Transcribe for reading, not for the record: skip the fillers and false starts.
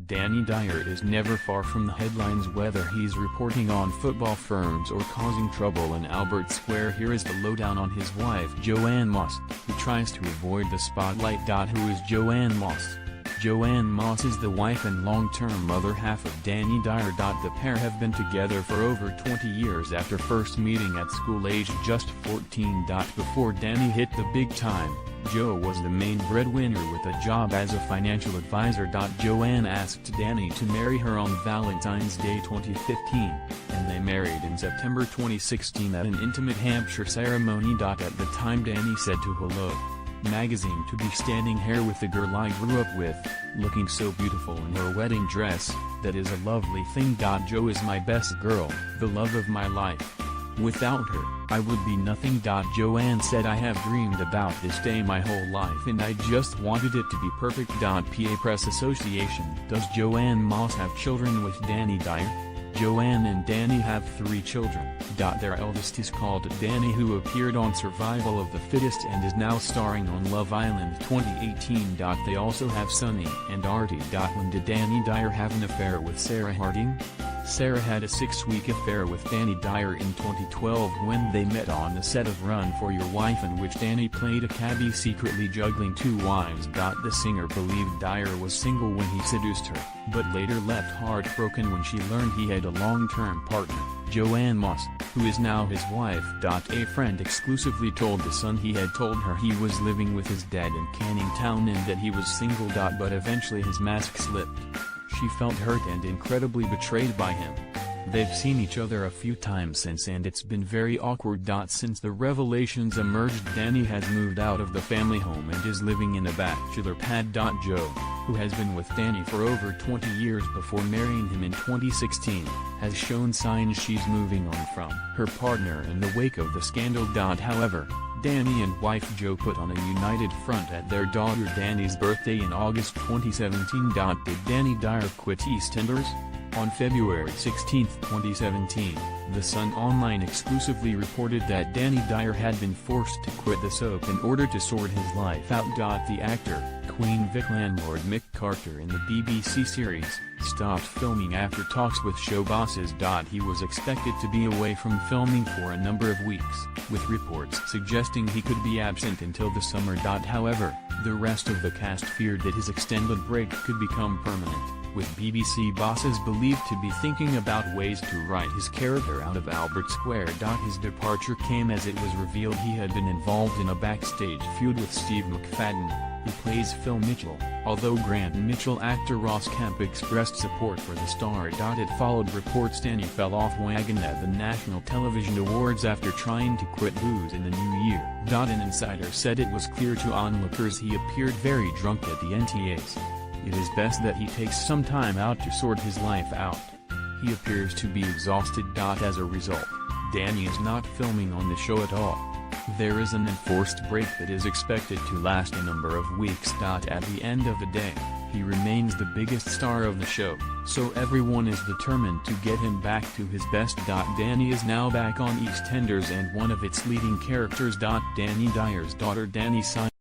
Danny Dyer is never far from the headlines, whether he's reporting on football firms or causing trouble in Albert Square. Here is the lowdown on his wife Joanne Mas, who tries to avoid the spotlight. Who is Joanne Mas? Joanne Mas is the wife and long-term mother half of Danny Dyer. The pair have been together for over 20 years after first meeting at school aged just 14. Before Danny hit the big time, Jo was the main breadwinner with a job as a financial advisor. Joanne asked Danny to marry her on Valentine's Day 2015, and they married in September 2016 at an intimate Hampshire ceremony. At the time, Danny said to Hello Magazine to be standing here with the girl I grew up with, looking so beautiful in her wedding dress. That is a lovely thing. Jo is my best girl, the love of my life. Without her, I would be nothing. Joanne said, I have dreamed about this day my whole life and I just wanted it to be perfect. PA Press Association. Does Joanne Mas have children with Danny Dyer? Joanne and Danny have 3 children. Their eldest is called Dani, who appeared on Survival of the Fittest and is now starring on Love Island 2018. They also have Sunny and Artie. When did Danny Dyer have an affair with Sarah Harding? Sarah had a 6-week affair with Danny Dyer in 2012 when they met on the set of Run for Your Wife, in which Danny played a cabbie secretly juggling 2 wives. The singer believed Dyer was single when he seduced her, but later left heartbroken when she learned he had a long-term partner, Joanne Mas, who is now his wife. A friend exclusively told The Sun he had told her he was living with his dad in Canning Town and that he was single. But eventually his mask slipped. She felt hurt and incredibly betrayed by him. They've seen each other a few times since and it's been very awkward. Since the revelations emerged, Danny has moved out of the family home and is living in a bachelor pad. Jo, who has been with Danny for over 20 years before marrying him in 2016, has shown signs she's moving on from her partner in the wake of the scandal. However, Danny and wife Jo put on a united front at their daughter Danny's birthday in August 2017. Did Danny Dyer quit EastEnders? On February 16, 2017, The Sun Online exclusively reported that Danny Dyer had been forced to quit the soap in order to sort his life out. The actor, Queen Vic landlord Mick Carter in the BBC series, stopped filming after talks with show bosses. He was expected to be away from filming for a number of weeks, with reports suggesting he could be absent until the summer. However, the rest of the cast feared that his extended break could become permanent, with BBC bosses believed to be thinking about ways to write his character out of Albert Square. His departure came as it was revealed he had been involved in a backstage feud with Steve McFadden, who plays Phil Mitchell, although Grant Mitchell actor Ross Kemp expressed support for the star. It followed reports Danny fell off wagon at the National Television Awards after trying to quit booze in the new year. An insider said it was clear to onlookers he appeared very drunk at the NTAs. It is best that he takes some time out to sort his life out. He appears to be exhausted. As a result, Danny is not filming on the show at all. There is an enforced break that is expected to last a number of weeks. At the end of the day, he remains the biggest star of the show, so everyone is determined to get him back to his best. Danny is now back on EastEnders and one of its leading characters. Danny Dyer's daughter Dani signed